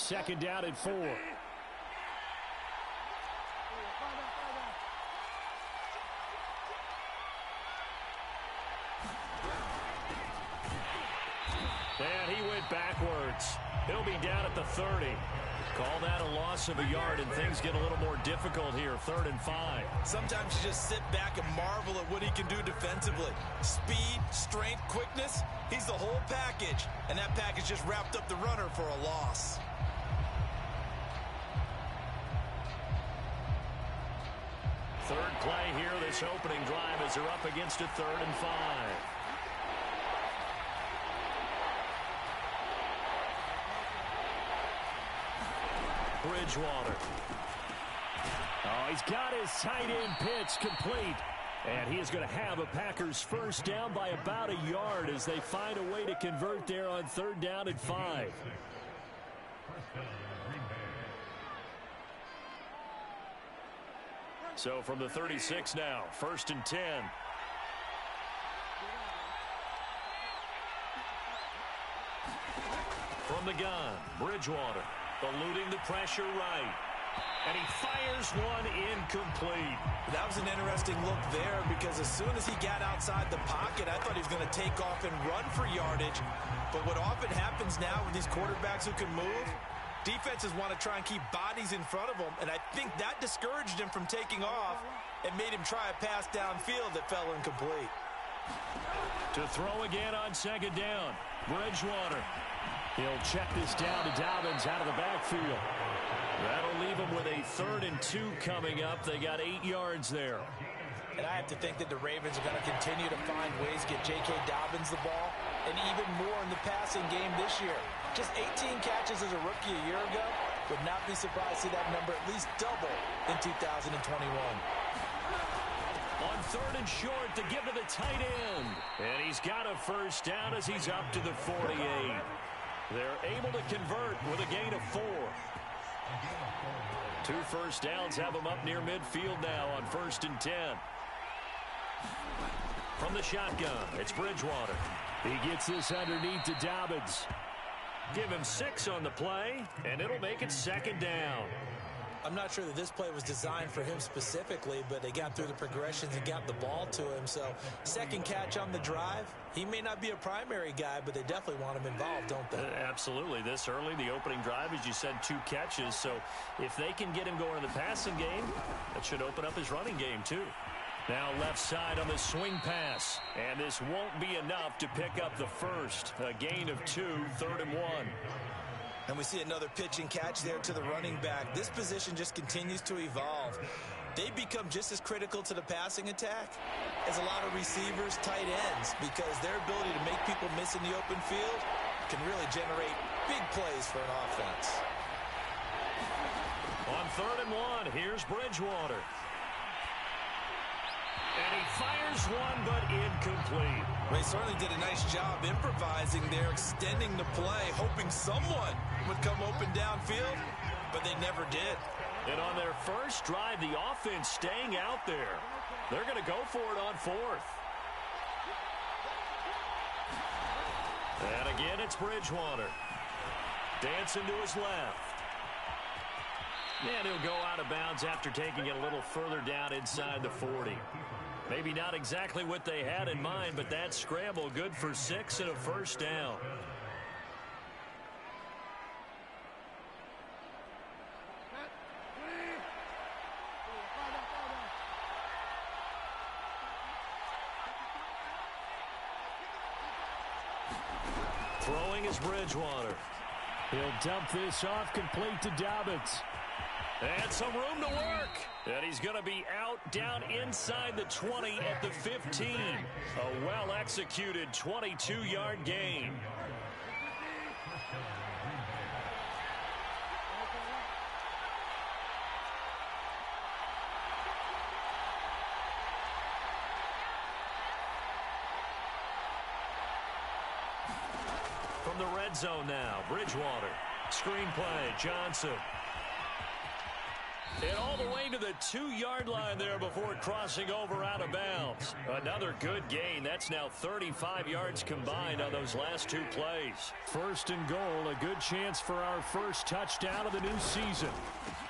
second down and 4. And he went backwards. He'll be down at the 30. Call that a loss of a yard, and things get a little more difficult here, 3rd and 5. Sometimes you just sit back and marvel at what he can do defensively. Speed, strength, quickness, he's the whole package. And that package just wrapped up the runner for a loss. Third play here, this opening drive as they're up against a 3rd and 5. Bridgewater. Oh, he's got his tight end pitch complete. And he is going to have a Packers first down by about a yard as they find a way to convert there on 3rd down and 5. So from the 36 now, 1st and 10. From the gun, Bridgewater. Eluding the pressure right. And he fires one incomplete. That was an interesting look there because as soon as he got outside the pocket, I thought he was going to take off and run for yardage. But what often happens now with these quarterbacks who can move, defenses want to try and keep bodies in front of them. And I think that discouraged him from taking off and made him try a pass downfield that fell incomplete. To throw again on 2nd down, Bridgewater. He'll check this down to Dobbins out of the backfield. That'll leave him with a 3rd and 2 coming up. They got 8 yards there. And I have to think that the Ravens are going to continue to find ways to get J.K. Dobbins the ball, and even more in the passing game this year. Just 18 catches as a rookie a year ago. Would not be surprised to see that number at least double in 2021. On 3rd and short to give to the tight end. And he's got a first down as he's up to the 48. They're able to convert with a gain of 4. 2 first downs have them up near midfield now on 1st and 10. From the shotgun, it's Bridgewater. He gets this underneath to Dobbins. Give him 6 on the play, and it'll make it 2nd down. I'm not sure that this play was designed for him specifically, but they got through the progressions and got the ball to him. So, 2nd catch on the drive. He may not be a primary guy, but they definitely want him involved, don't they? Absolutely. This early, the opening drive, as you said, 2 catches. So, if they can get him going in the passing game, that should open up his running game, too. Now left side on the swing pass. And this won't be enough to pick up the first. A gain of 2, 3rd and 1. And we see another pitch and catch there to the running back. This position just continues to evolve. They become just as critical to the passing attack as a lot of receivers, tight ends, because their ability to make people miss in the open field can really generate big plays for an offense. On 3rd and 1, here's Bridgewater. And he fires one, but incomplete. They certainly did a nice job improvising there, extending the play, hoping someone would come open downfield, but they never did. And on their first drive, the offense staying out there. They're going to go for it on 4th. And again, it's Bridgewater. Dancing to his left. And he'll go out of bounds after taking it a little further down inside the 40. Maybe not exactly what they had in mind, but that scramble good for 6 and a first down. Throwing is Bridgewater. He'll dump this off complete to Dobbins. And some room to work. And he's going to be out down inside the 20 at the 15. A well-executed 22-yard gain. From the red zone now, Bridgewater. Screen play, Johnson. And all the way to the 2-yard line there before crossing over out of bounds. Another good gain. That's now 35 yards combined on those last two plays. First and goal, a good chance for our first touchdown of the new season.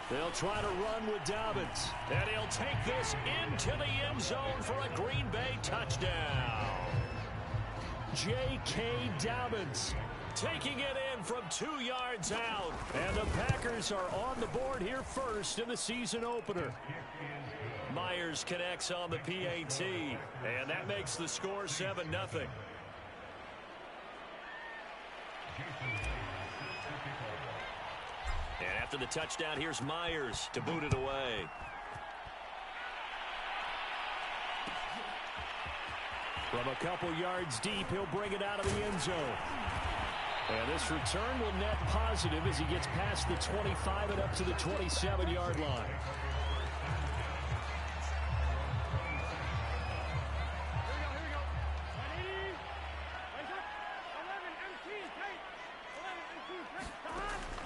They'll try to run with Dobbins. And he'll take this into the end zone for a Green Bay touchdown. J.K. Dobbins taking it in from 2 yards out. And the Packers are on the board here first in the season opener. Myers connects on the PAT, and that makes the score 7-0. And after the touchdown, here's Myers to boot it away. From a couple yards deep, he'll bring it out of the end zone. And this return will net positive as he gets past the 25 and up to the 27-yard line.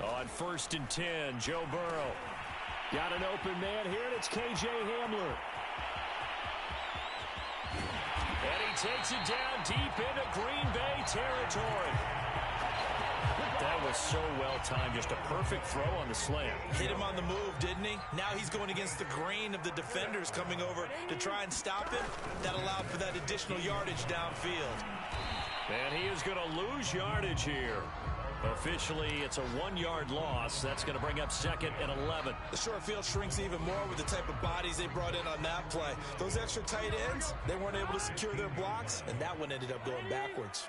On 1st and 10, Joe Burrow. Got an open man here, and it's K.J. Hamler. And he takes it down deep into Green Bay territory. That was so well timed. Just a perfect throw on the slant. Hit him on the move, didn't he? Now he's going against the grain of the defenders coming over to try and stop him. That allowed for that additional yardage downfield. And he is going to lose yardage here. Officially, it's a 1-yard loss. That's going to bring up 2nd and 11. The short field shrinks even more with the type of bodies they brought in on that play. Those extra tight ends, they weren't able to secure their blocks, and that one ended up going backwards.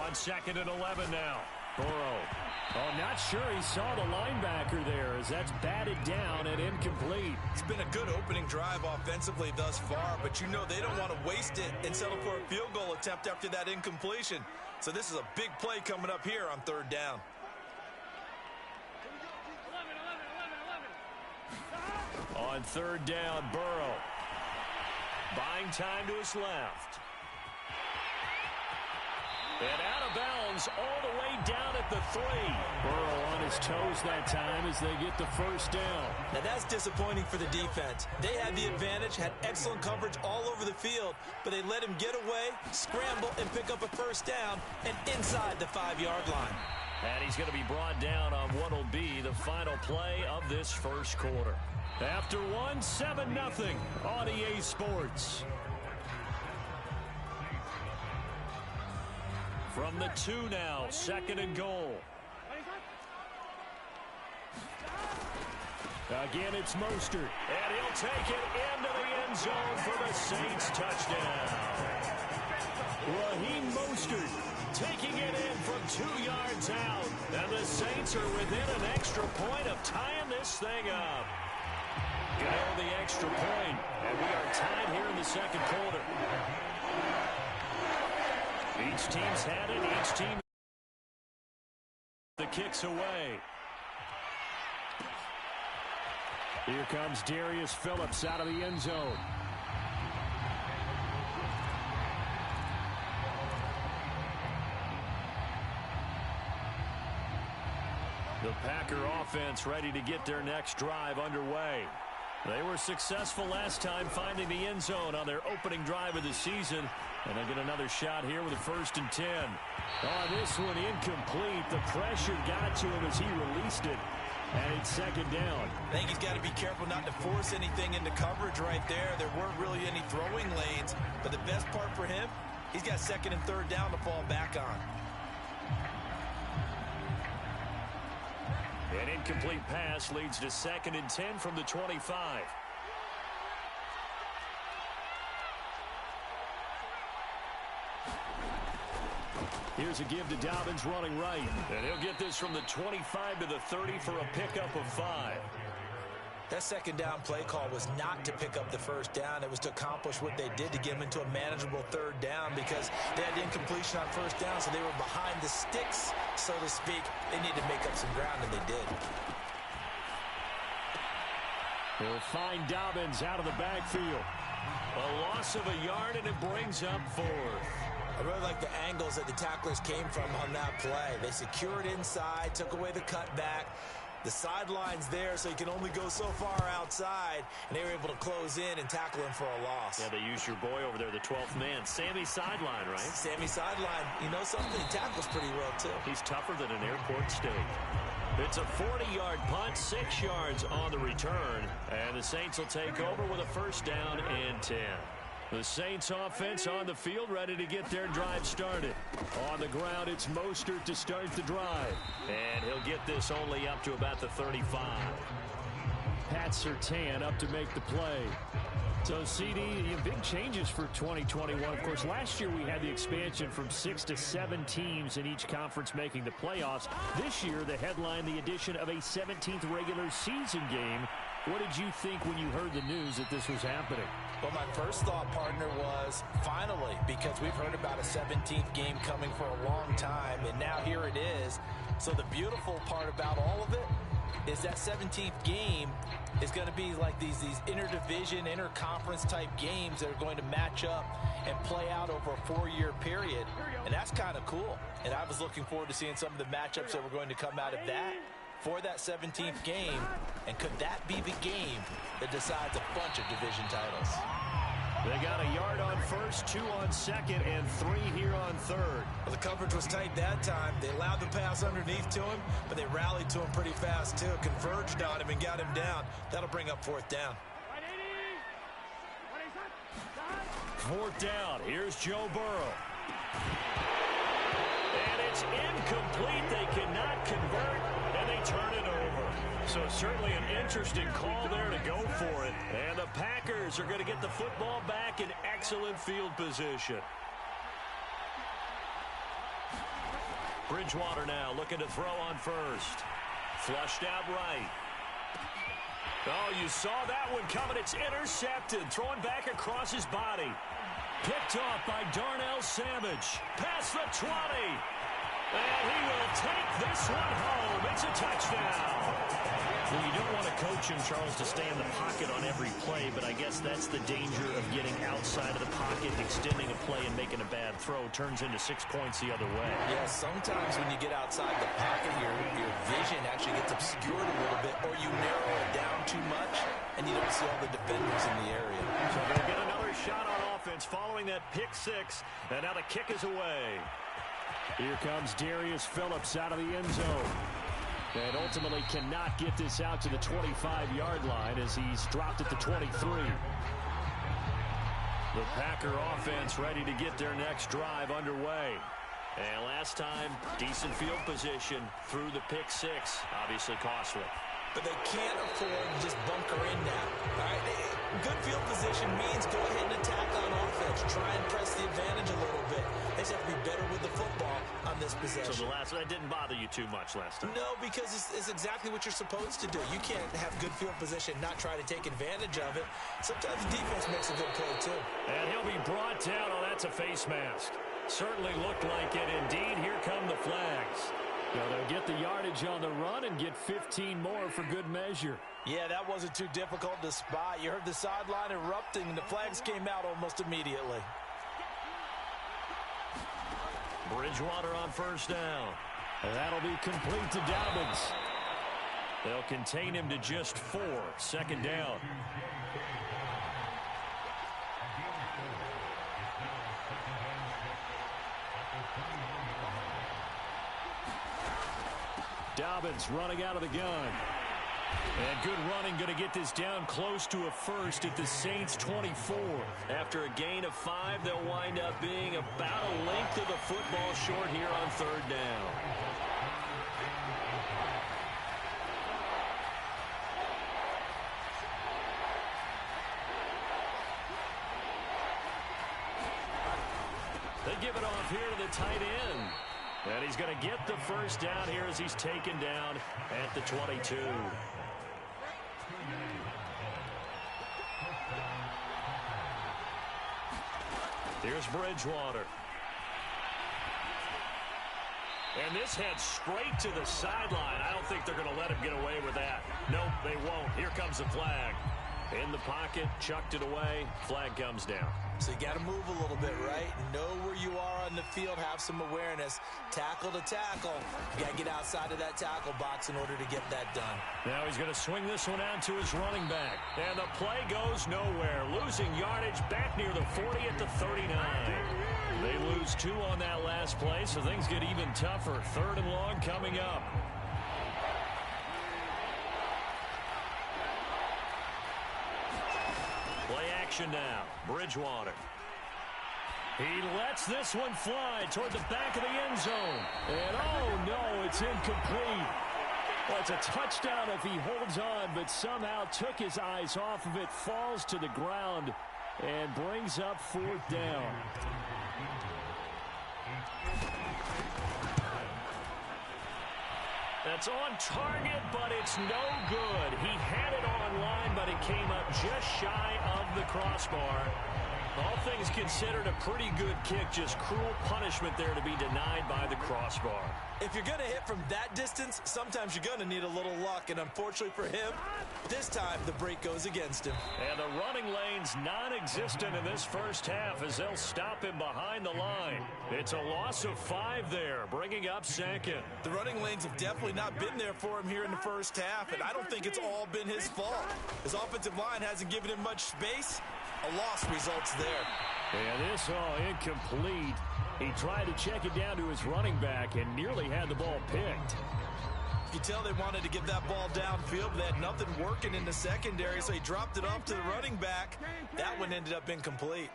On 2nd and 11 now. Burrow. Oh, not sure he saw the linebacker there as that's batted down and incomplete. It's been a good opening drive offensively thus far, but you know they don't want to waste it and settle for a field goal attempt after that incompletion. So this is a big play coming up here on 3rd down. On 3rd down, Burrow. Buying time to his left. And out of bounds all the way down at the 3. Burrow on his toes that time as they get the 1st down. Now that's disappointing for the defense. They had the advantage, had excellent coverage all over the field, but they let him get away, scramble, and pick up a 1st down and inside the 5-yard line. And he's going to be brought down on what will be the final play of this first quarter. After 7-0 on EA Sports. From the 2 now, 2nd and goal. Again, it's Mostert. And he'll take it into the end zone for the Saints touchdown. Raheem Mostert taking it in from 2 yards out. And the Saints are within an extra point of tying this thing up. Go the extra point, and we are tied here in the 2nd quarter. Each team's had it. Each team the kicks away. Here comes Darius Phillips out of the end zone. The Packer offense ready to get their next drive underway. They were successful last time finding the end zone on their opening drive of the season. And they get another shot here with a 1st and 10. Oh, this one incomplete. The pressure got to him as he released it. And it's 2nd down. I think he's got to be careful not to force anything into coverage right there. There weren't really any throwing lanes. But the best part for him, he's got 2nd and 3rd down to fall back on. An incomplete pass leads to 2nd and 10 from the 25. Here's a give to Dobbins running right. And he'll get this from the 25 to the 30 for a pickup of 5. That 2nd down play call was not to pick up the 1st down. It was to accomplish what they did to get them into a manageable 3rd down because they had incompletion on 1st down, so they were behind the sticks, so to speak. They needed to make up some ground, and they did. He'll find Dobbins out of the backfield. A loss of a yard, and it brings up 4th. I really like the angles that the tacklers came from on that play. They secured inside, took away the cutback. The sideline's there, so he can only go so far outside, and they were able to close in and tackle him for a loss. Yeah, they used your boy over there, the 12th man. Sammy Sideline, right? Sammy Sideline. You know something? He tackles pretty well, too. He's tougher than an airport steak. It's a 40-yard punt, 6 yards on the return, and the Saints will take over with a first down and 10. The Saints offense on the field, ready to get their drive started. On the ground, it's Mostert to start the drive. And he'll get this only up to about the 35. Pat Surtain up to make the play. So, CD, big changes for 2021. Of course, last year we had the expansion from 6 to 7 teams in each conference making the playoffs. This year, the headline, the addition of a 17th regular season game. What did you think when you heard the news that this was happening? Well, my first thought, partner, was finally, because we've heard about a 17th game coming for a long time, and now here it is. So the beautiful part about all of it is that 17th game is going to be like these interdivision, interconference type games that are going to match up and play out over a 4-year period. And that's kind of cool. And I was looking forward to seeing some of the matchups that were going to come out of that for that 17th game. And could that be the game that decides a bunch of division titles? They got a yard on first, 2 on second, and 3 here on third. Well, the coverage was tight that time. They allowed the pass underneath to him, but they rallied to him pretty fast, too. Converged on him and got him down. That'll bring up 4th down. 4th down. Here's Joe Burrow. And it's incomplete. They cannot convert, and they turn it over. So certainly an interesting call there to go for it. And the Packers are going to get the football back in excellent field position. Bridgewater now looking to throw on first. Flushed out right. Oh, you saw that one coming. It's intercepted. Throwing back across his body. Picked off by Darnell Savage. Past the 20. And he will take this one home. It's a touchdown. Well, you don't want to coach him, Charles, to stay in the pocket on every play, but I guess that's the danger of getting outside of the pocket, extending a play, and making a bad throw. Turns into 6 points the other way. Yeah, sometimes when you get outside the pocket, your vision actually gets obscured a little bit, or you narrow it down too much, and you don't see all the defenders in the area. So they'll get another shot on offense following that pick 6, and now the kick is away. Here comes Darius Phillips out of the end zone. And ultimately cannot get this out to the 25-yard line as he's dropped at the 23. The Packer offense ready to get their next drive underway. And last time, decent field position through the pick 6. Obviously costly. But they can't afford to just bunker in now. All right, good field position means go ahead and attack on offense. Try and press the advantage a little bit. They just have to be better with the football on this possession. So that didn't bother you too much last time? No, because it's exactly what you're supposed to do. You can't have good field position and not try to take advantage of it. Sometimes the defense makes a good play, too. And he'll be brought down. Oh, that's a face mask. Certainly looked like it. Indeed, here come the flags. Now they'll get the yardage on the run and get 15 more for good measure. Yeah, that wasn't too difficult to spot. You heard the sideline erupting, and the flags came out almost immediately. Bridgewater on first down. And that'll be complete to Dobbins. They'll contain him to just 4. 2nd down. Dobbins running out of the gun. And good running, going to get this down close to a first at the Saints' 24. After a gain of 5, they'll wind up being about a length of the football short here on 3rd down. They give it off here to the tight end. And he's going to get the first down here as he's taken down at the 22. Here's Bridgewater. And this heads straight to the sideline. I don't think they're going to let him get away with that. Nope, they won't. Here comes the flag. In the pocket, chucked it away, flag comes down. So you got to move a little bit, right? Know where you are on the field, have some awareness. Tackle to tackle. You got to get outside of that tackle box in order to get that done. Now he's going to swing this one out to his running back. And the play goes nowhere. Losing yardage back near the 40 at the 39. They lose 2 on that last play, so things get even tougher. 3rd and long coming up. Play action now. Bridgewater. He lets this one fly toward the back of the end zone. And oh no, it's incomplete. Well, it's a touchdown if he holds on, but somehow took his eyes off of it, falls to the ground, and brings up 4th down. That's on target, but it's no good. He had it on line, but it came up just shy of the crossbar. All things considered, a pretty good kick. Just cruel punishment there to be denied by the crossbar. If you're going to hit from that distance, sometimes you're going to need a little luck. And unfortunately for him, this time the break goes against him. And the running lane's non-existent in this first half as they'll stop him behind the line. It's a loss of 5 there, bringing up 2nd. The running lanes have definitely not been there for him here in the first half, and I don't think it's all been his fault. His offensive line hasn't given him much space. A loss results there. And this all incomplete. He tried to check it down to his running back and nearly had the ball picked. You can tell they wanted to get that ball downfield, but they had nothing working in the secondary, so he dropped it off to the running back. That one ended up incomplete.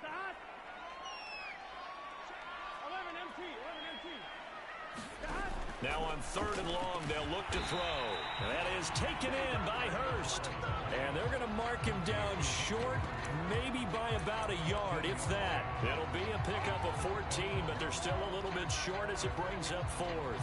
Now on 3rd and long, they'll look to throw. That is taken in by Hurst. And they're going to mark him down short, maybe by about a yard, if that. It'll be a pickup of 14, but they're still a little bit short as it brings up 4th.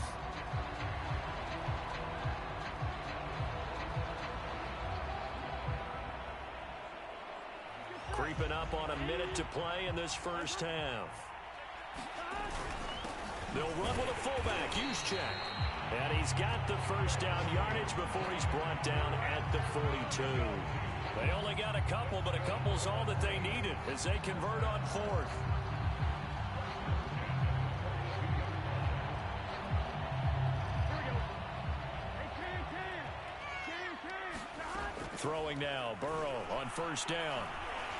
Creeping up on a minute to play in this first half. They'll run with a fullback, Juszczyk. And he's got the first down yardage before he's brought down at the 42. They only got a couple, but a couple's all that they needed as they convert on 4th. Throwing now, Burrow on 1st down.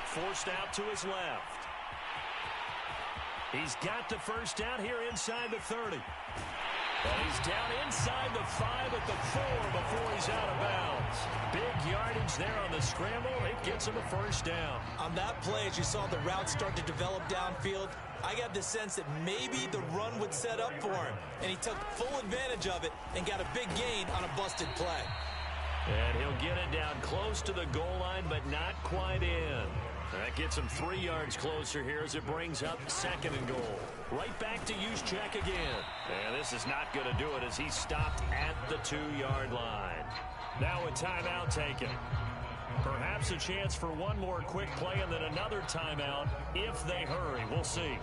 Forced out to his left. He's got the first down here inside the 30. And he's down inside the 5 at the 4 before he's out of bounds. Big yardage there on the scramble. It gets him a first down. On that play, as you saw the route start to develop downfield, I got the sense that maybe the run would set up for him. And he took full advantage of it and got a big gain on a busted play. And he'll get it down close to the goal line, but not quite in. That gets him 3 yards closer here as it brings up 2nd and goal. Right back to Juszczyk again. And this is not going to do it as he's stopped at the 2-yard line. Now a timeout taken. Perhaps a chance for one more quick play and then another timeout if they hurry. We'll see.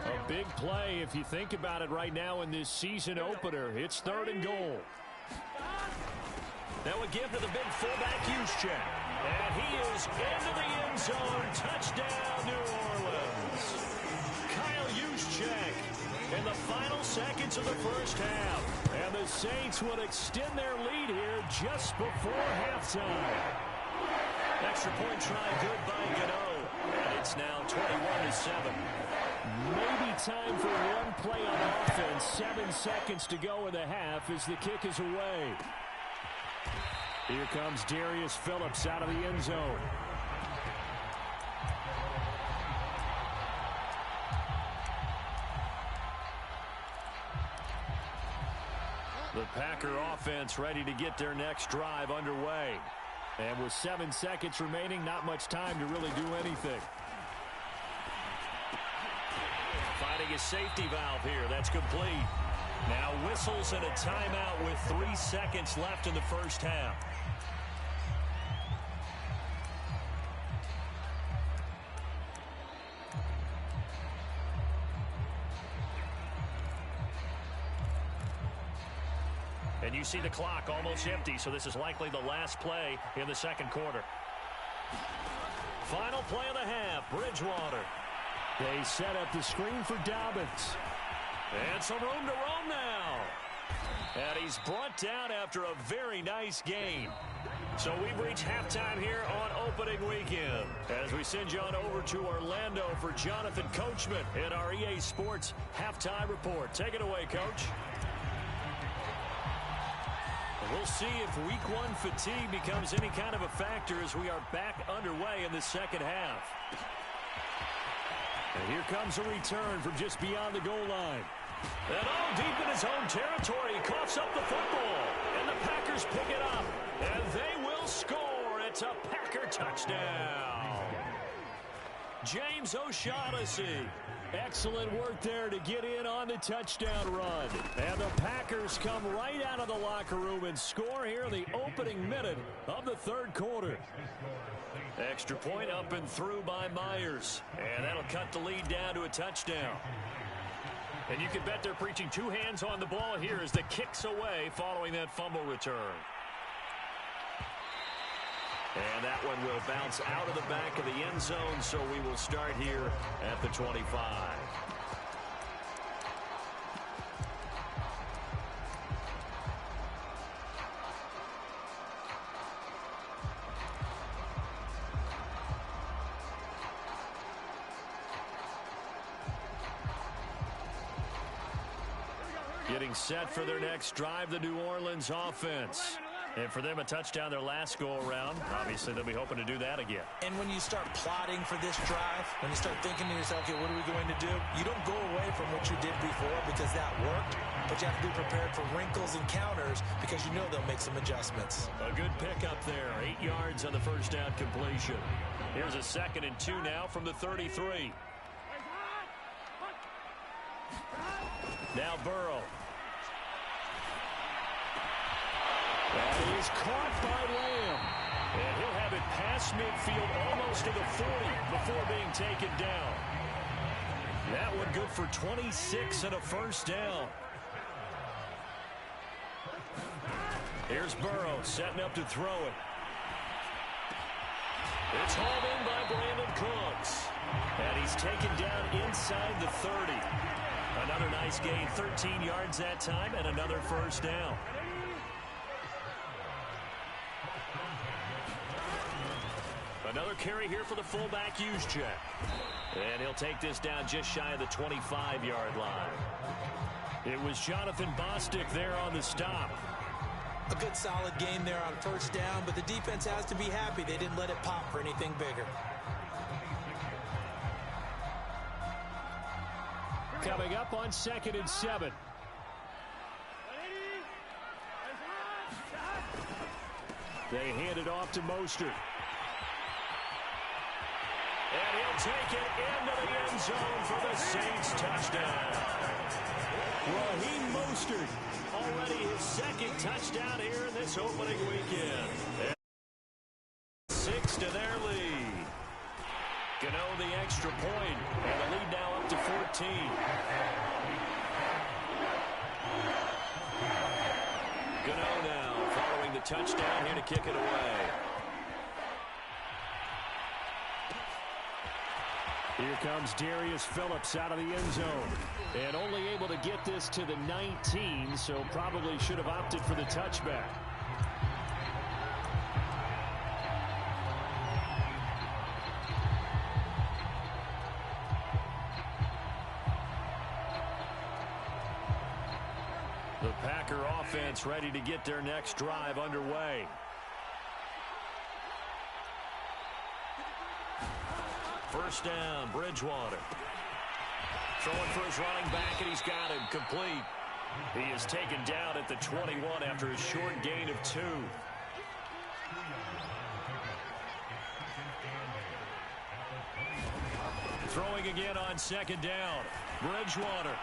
A big play if you think about it right now in this season opener. It's 3rd and goal. Now a give to the big fullback, Juszczyk. And he is into the end zone. Touchdown, New Orleans. Kyle Juszczyk in the final seconds of the first half. And the Saints would extend their lead here just before halftime. Extra point try good by Gano. And it's now 21-7. Maybe time for one play on offense. 7 seconds to go in the half as the kick is away. Here comes Darius Phillips out of the end zone. The Packer offense ready to get their next drive underway. And with 7 seconds remaining, not much time to really do anything. Finding a safety valve here. That's complete. Now whistles and a timeout with 3 seconds left in the first half. And you see the clock almost empty, so this is likely the last play in the second quarter. Final play of the half, Bridgewater. They set up the screen for Dobbins. And some room to roam now. And he's brought down after a very nice game. So we've reached halftime here on opening weekend as we send you on over to Orlando for Jonathan Coachman in our EA Sports Halftime Report. Take it away, Coach. We'll see if week one fatigue becomes any kind of a factor as we are back underway in the second half. And here comes a return from just beyond the goal line. And all deep in his own territory, he coughs up the football. And the Packers pick it up. And they will score. It's a Packer touchdown. James O'Shaughnessy. Excellent work there to get in on the touchdown run. And the Packers come right out of the locker room and score here in the opening minute of the third quarter. Extra point up and through by Myers. And that'll cut the lead down to a touchdown. And you can bet they're preaching two hands on the ball here as the kick's away following that fumble return. And that one will bounce out of the back of the end zone, so we will start here at the 25. Getting set for their next drive, the New Orleans offense. And for them, a touchdown their last go-around. Obviously, they'll be hoping to do that again. And when you start plotting for this drive, when you start thinking to yourself, okay, what are we going to do? You don't go away from what you did before because that worked, but you have to be prepared for wrinkles and counters because you know they'll make some adjustments. A good pickup there. 8 yards on the first down completion. Here's a 2nd and 2 now from the 33. Now Burrow. That is caught by Lamb. And he'll have it past midfield almost to the 40 before being taken down. That one good for 26 and a first down. Here's Burrow setting up to throw it. It's hauled in by Brandon Cooks. And he's taken down inside the 30. Another nice gain, 13 yards that time, and another first down. Another carry here for the fullback Juszczyk. And he'll take this down just shy of the 25-yard line. It was Jonathan Bostic there on the stop. A good solid gain there on first down, but the defense has to be happy they didn't let it pop for anything bigger. Coming up on 2nd and 7. They hand it off to Mostert. And he'll take it into the end zone for the Saints touchdown. Raheem Mostert, already his 2nd touchdown here in this opening weekend. And 6 to their lead. Gano the extra point, and the lead now up to 14. Gano now following the touchdown here to kick it away. Here comes Darius Phillips out of the end zone. And only able to get this to the 19, so probably should have opted for the touchback. The Packer offense ready to get their next drive underway. First down, Bridgewater. Throwing for his running back, and he's got him complete. He is taken down at the 21 after a short gain of 2. Throwing again on 2nd down. Bridgewater.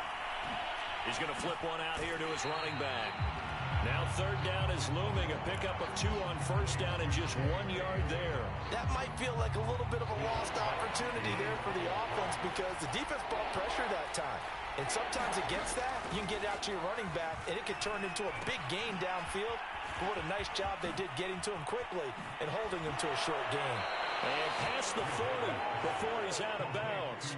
He's going to flip one out here to his running back. Now 3rd down is looming. A pickup of 2 on first down and just 1 yard there. That might feel like a little bit of a lost opportunity there for the offense because the defense brought pressure that time. And sometimes against that, you can get out to your running back, and it could turn into a big gain downfield. But what a nice job they did getting to him quickly and holding him to a short gain. And past the 40 before he's out of bounds.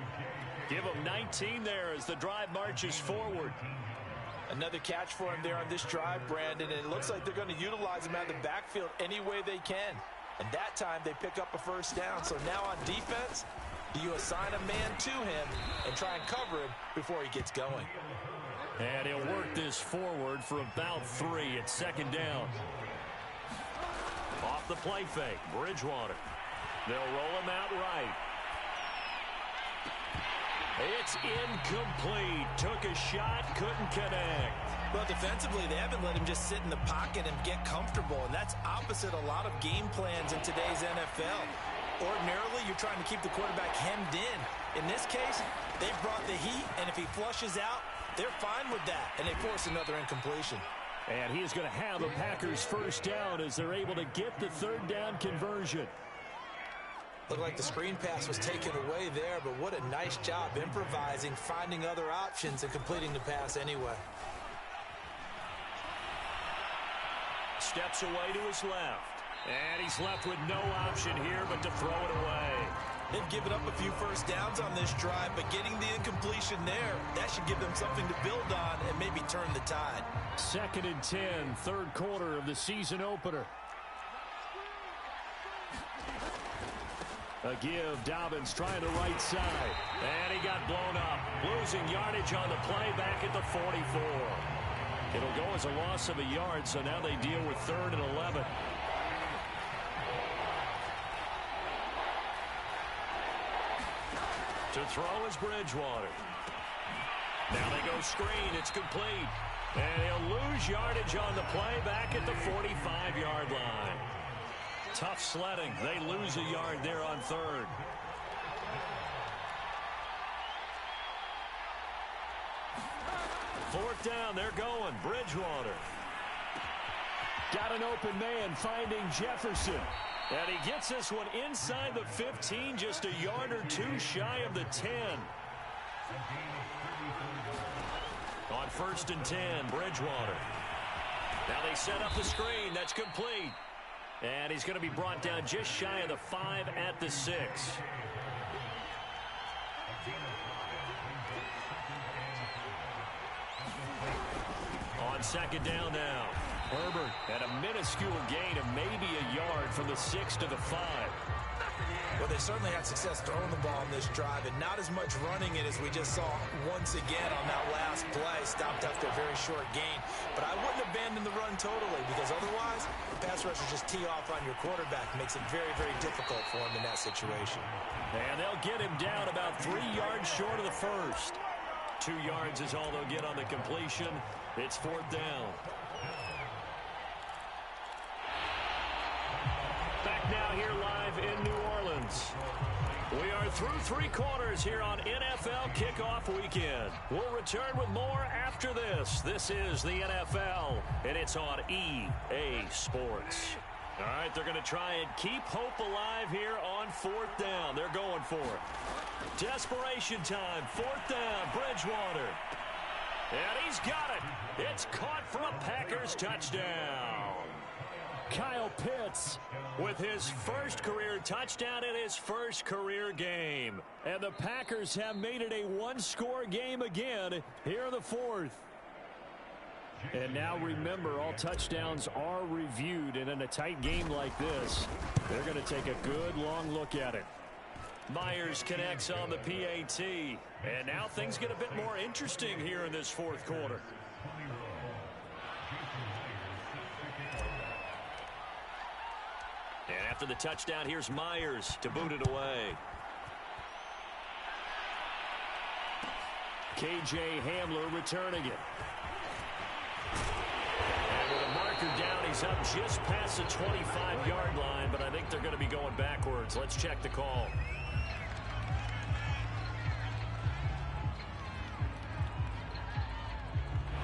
Give him 19 there as the drive marches forward. Another catch for him there on this drive, Brandon, and it looks like they're going to utilize him out of the backfield any way they can. And that time they pick up a first down. So now on defense, do you assign a man to him and try and cover him before he gets going? And he'll work this forward for about 3 at second down. Off the play fake, Bridgewater. They'll roll him out right. It's incomplete. Took a shot, couldn't connect. Well, defensively, they haven't let him just sit in the pocket and get comfortable, and that's opposite a lot of game plans in today's NFL. Ordinarily, you're trying to keep the quarterback hemmed in. In this case, they brought the heat, and if he flushes out, they're fine with that, and they force another incompletion. And he is going to have a Packers first down as they're able to get the third down conversion. Looked like the screen pass was taken away there, but what a nice job improvising, finding other options, and completing the pass anyway. Steps away to his left. And he's left with no option here but to throw it away. They've given up a few first downs on this drive, but getting the incompletion there, that should give them something to build on and maybe turn the tide. 2nd and 10, third quarter of the season opener. A give, Dobbins trying the right side. And he got blown up. Losing yardage on the play back at the 44. It'll go as a loss of a yard, so now they deal with 3rd and 11. To throw is Bridgewater. Now they go screen. It's complete. And he'll lose yardage on the play back at the 45-yard line. Tough sledding. They lose a yard there on 3rd. Fourth down, they're going. Bridgewater. Got an open man finding Jefferson. And he gets this one inside the 15, just a yard or 2 shy of the 10. On 1st and 10, Bridgewater. Now they set up the screen. That's complete. And he's going to be brought down just shy of the 5 at the 6. On 2nd down now. Herbert at a minuscule gain of maybe a yard from the 6 to the 5. Well, they certainly had success throwing the ball in this drive, and not as much running it as we just saw once again on that last play. Stopped after a very short gain. But I wouldn't abandon the run totally, because otherwise, the pass rushers just tee off on your quarterback. Makes it very, very difficult for him in that situation. And they'll get him down about 3 yards short of the first. 2 yards is all they'll get on the completion. It's 4th down. Back now here live in New Orleans. We are through 3 quarters here on NFL Kickoff Weekend. We'll return with more after this. This is the NFL, and it's on EA Sports. All right, they're going to try and keep hope alive here on 4th down. They're going for it. Desperation time. 4th down, Bridgewater. And he's got it. It's caught for a Packers touchdown. Kyle Pitts with his first career touchdown in his first career game. And the Packers have made it a 1-score game again here in the 4th. And now remember, all touchdowns are reviewed, and in a tight game like this, they're going to take a good long look at it. Myers connects on the PAT. And now things get a bit more interesting here in this 4th quarter. And after the touchdown, here's Myers to boot it away. KJ Hamler returning it. And with a marker down, he's up just past the 25-yard line, but I think they're going to be going backwards. Let's check the call.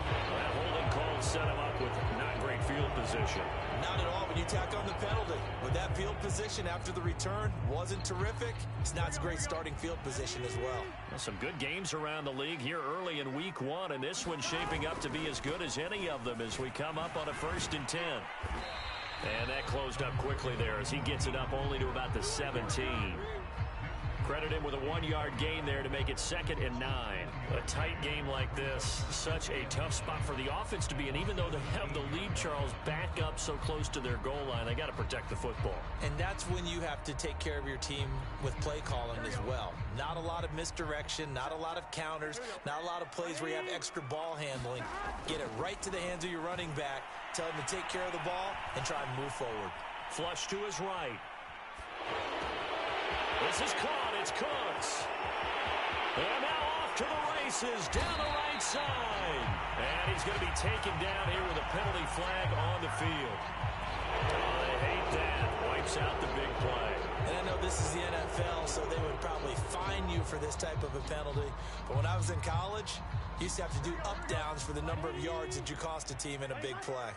That holding call set him up with not great field position. Not Not at all when you tack on the penalty. With that field position after the return wasn't terrific, it's not a great starting field position as well. Some good games around the league here early in week one, and this one's shaping up to be as good as any of them as we come up on a 1st and 10. And that closed up quickly there as he gets it up only to about the 17. Credit him with a 1-yard gain there to make it 2nd and 9. A tight game like this, such a tough spot for the offense to be in. Even though they have the lead, Charles, back up so close to their goal line, they got to protect the football. And that's when you have to take care of your team with play calling as well. Not a lot of misdirection, not a lot of counters, not a lot of plays where you have extra ball handling. Get it right to the hands of your running back, tell him to take care of the ball, and try and move forward. Flush to his right. This is caught. It's Cooks. And now off to the races down the right side. And he's going to be taken down here with a penalty flag on the field. Oh, they hate that. Wipes out the big play. And I know this is the NFL, so they would probably fine you for this type of a penalty. But when I was in college, you used to have to do up-downs for the number of yards that you cost a team in a big play.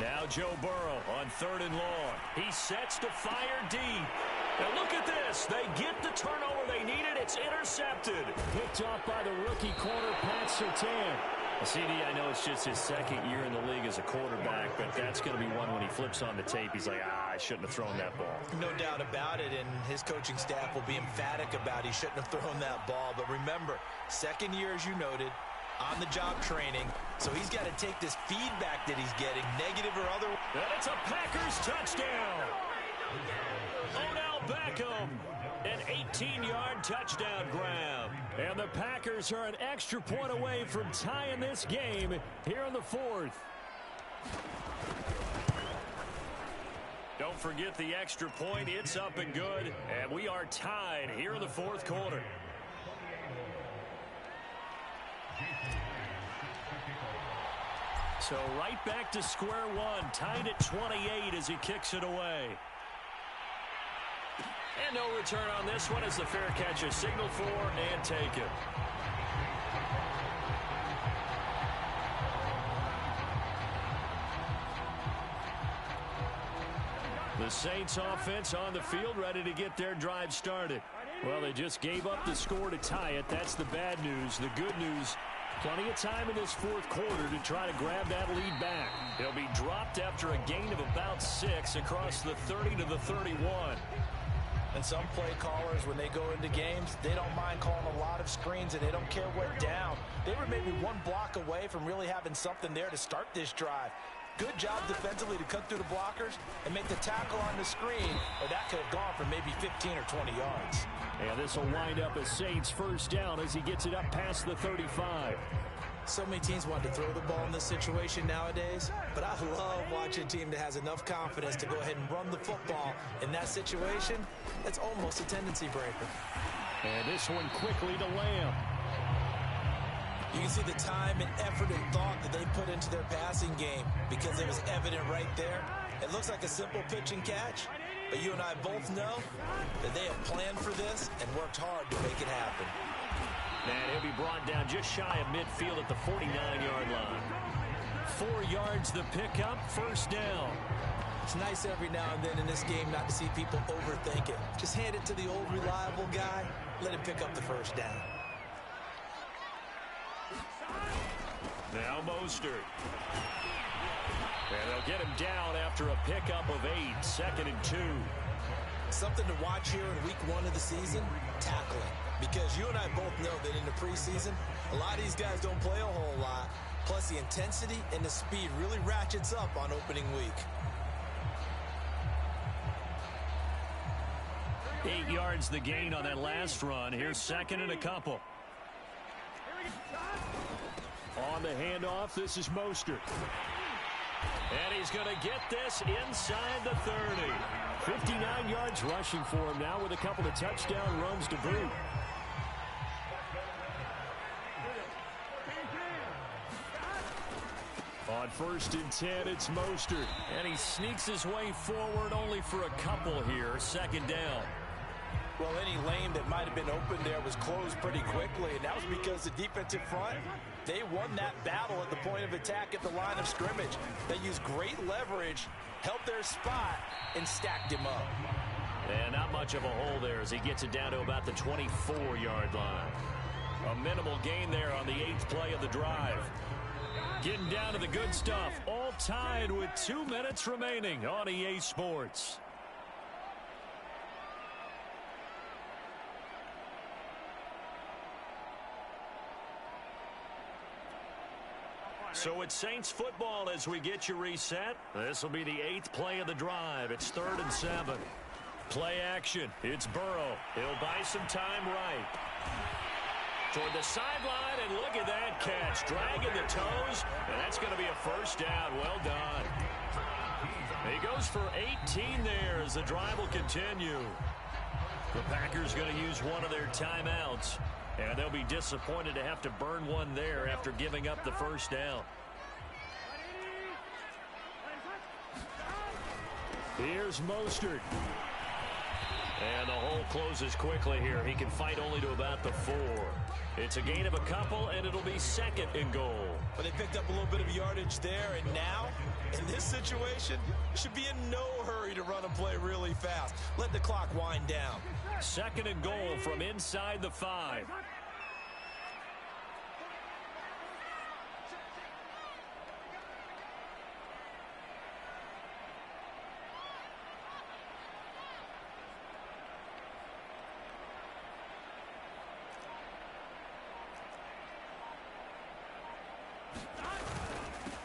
Now Joe Burrow on 3rd and long. He sets to fire deep. And look at this. They get the turnover they needed. It's intercepted. Picked off by the rookie corner, Pat Surtain. CD, I know it's just his 2nd year in the league as a quarterback, but that's going to be one when he flips on the tape. He's like, I shouldn't have thrown that ball. No doubt about it, and his coaching staff will be emphatic about he shouldn't have thrown that ball. But remember, 2nd year, as you noted, on-the-job training, so he's got to take this feedback that he's getting, negative or other. And it's a Packers touchdown. Odell Beckham, an 18-yard touchdown grab. And the Packers are an extra point away from tying this game here in the 4th. Don't forget the extra point. It's up and good, and we are tied here in the 4th quarter. So right back to square one, tied at 28 as he kicks it away. And no return on this one as the fair catch is signaled for and taken. The Saints offense on the field ready to get their drive started. Well, they just gave up the score to tie it. That's the bad news. The good news, plenty of time in this 4th quarter to try to grab that lead back. He'll be dropped after a gain of about 6 across the 30 to the 31. And some play callers, when they go into games, they don't mind calling a lot of screens, and they don't care what down. They were maybe one block away from really having something there to start this drive. Good job defensively to cut through the blockers and make the tackle on the screen, or that could have gone for maybe 15 or 20 yards. And this will wind up a Saints 1st down as he gets it up past the 35. So many teams want to throw the ball in this situation nowadays, but I love watching a team that has enough confidence to go ahead and run the football. In that situation, that's almost a tendency breaker. And this one quickly to Lamb. You can see the time and effort and thought that they put into their passing game because it was evident right there. It looks like a simple pitch and catch, but you and I both know that they have planned for this and worked hard to make it happen. And he'll be brought down just shy of midfield at the 49-yard line. 4 yards the pickup, 1st down. It's nice every now and then in this game not to see people overthink it. Just hand it to the old reliable guy, let him pick up the 1st down. Now Mostert. And they'll get him down after a pickup of 8, 2nd and 2. Something to watch here in week 1 of the season, tackling. Because you and I both know that in the preseason, a lot of these guys don't play a whole lot. Plus, the intensity and the speed really ratchets up on opening week. 8 yards the gain on that last run. Here's 2nd and a couple. On the handoff, this is Mostert. And he's going to get this inside the 30. 59 yards rushing for him now with a couple of touchdown runs to boot. On 1st and 10, it's Mostert. And he sneaks his way forward only for a couple here. 2nd down. Well, any lane that might have been open there was closed pretty quickly, and that was because the defensive front, they won that battle at the point of attack at the line of scrimmage. They used great leverage, held their spot, and stacked him up. And not much of a hole there as he gets it down to about the 24-yard line. A minimal gain there on the 8th play of the drive. Getting down to the good stuff, all tied with 2 minutes remaining on EA Sports. So it's Saints football as we get you reset. This will be the 8th play of the drive. It's 3rd and 7. Play action. It's Burrow. He'll buy some time right. Toward the sideline, and look at that catch. Dragging the toes, and that's going to be a first down. Well done. He goes for 18 there as the drive will continue. The Packers going to use one of their timeouts, and they'll be disappointed to have to burn one there after giving up the first down. Here's Mostert. And the hole closes quickly here. He can fight only to about the 4. It's a gain of a couple, and it'll be 2nd and goal. But they picked up a little bit of yardage there, and now, in this situation, should be in no hurry to run and play really fast. Let the clock wind down. 2nd and goal from inside the 5.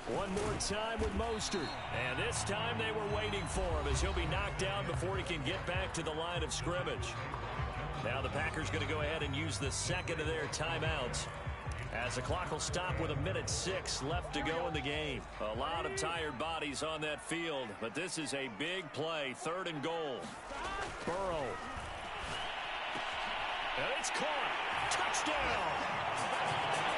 One more time with Mostert. And this time they were waiting for him as he'll be knocked down before he can get back to the line of scrimmage. Now the Packers going to go ahead and use the 2nd of their timeouts as the clock will stop with 1:06 left to go in the game. A lot of tired bodies on that field, but this is a big play. 3rd and goal. Burrow. And it's caught. Touchdown.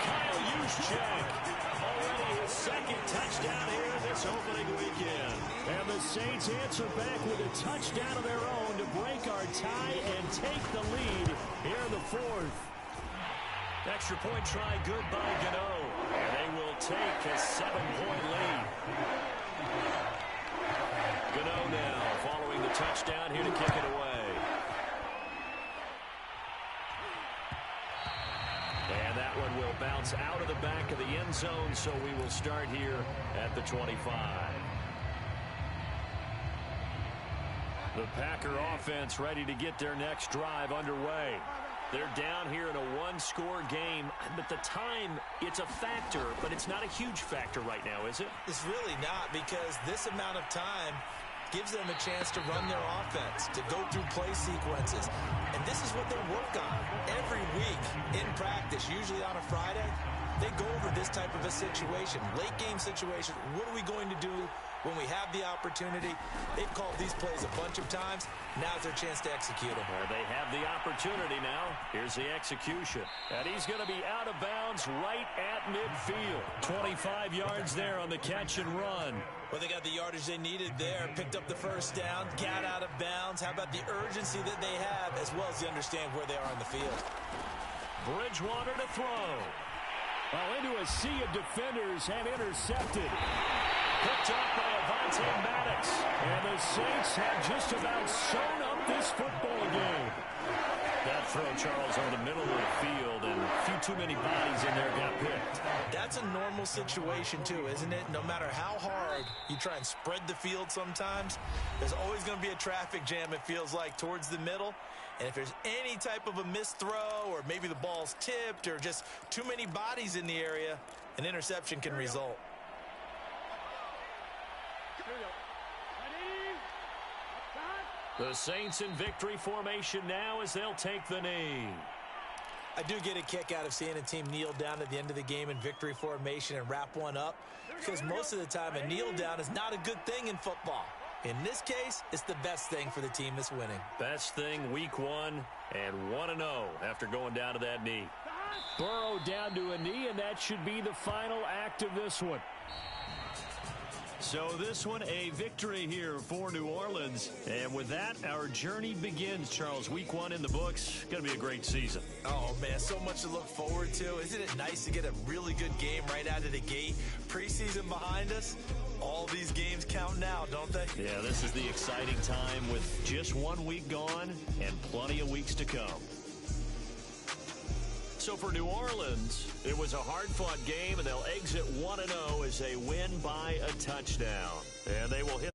Kyle Juszczyk. Already his 2nd touchdown here this opening weekend. And the Saints answer back with a touchdown of their own to break our tie and take the lead here in the 4th. Extra point try good by Gano. And they will take a 7-point lead. Gano now following the touchdown here to kick it away. And that one will bounce out of the back of the end zone, so we will start here at the 25. The Packer offense ready to get their next drive underway. They're down here in a 1-score game, but the time, it's a factor, but it's not a huge factor right now, is it? It's really not, because this amount of time gives them a chance to run their offense, to go through play sequences. And this is what they work on every week in practice, usually on a Friday. They go over this type of a situation, late game situation. What are we going to do when we have the opportunity? They've called these plays a bunch of times. Now's their chance to execute them. Well, they have the opportunity now. Here's the execution. And he's going to be out of bounds right at midfield. 25 yards there on the catch and run. Well, they got the yardage they needed there, picked up the first down, got out of bounds. How about the urgency that they have, as well as they understand where they are on the field? Bridgewater to throw. Oh, into a sea of defenders and intercepted. Picked up by Avonte Maddox. And the Saints have just about sewn up this football game. That throw, Charles, on the middle of the field, and a few too many bodies in there got picked. That's a normal situation, too, isn't it? No matter how hard you try and spread the field sometimes, there's always going to be a traffic jam, it feels like, towards the middle. And if there's any type of a missed throw, or maybe the ball's tipped, or just too many bodies in the area, an interception can result. The Saints in victory formation now as they'll take the knee. I do get a kick out of seeing a team kneel down at the end of the game in victory formation and wrap one up, because most of the time a kneel down is not a good thing in football. In this case, it's the best thing for the team that's winning. Best thing week 1 and 1-0 after going down to that knee. Burrow down to a knee, and that should be the final act of this one. So this one, a victory here for New Orleans. And with that, our journey begins, Charles. Week 1 in the books. Going to be a great season. Oh, man, so much to look forward to. Isn't it nice to get a really good game right out of the gate? Preseason behind us. All these games count now, don't they? Yeah, this is the exciting time with just 1 week gone and plenty of weeks to come. So for New Orleans, it was a hard-fought game, and they'll exit 1-0 as they win by a touchdown. And they will hit.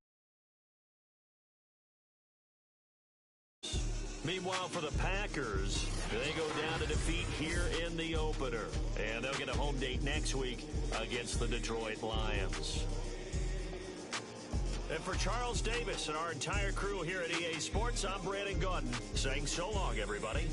Meanwhile, for the Packers, they go down to defeat here in the opener. And they'll get a home date next week against the Detroit Lions. And for Charles Davis and our entire crew here at EA Sports, I'm Brandon Gaudin saying so long, everybody.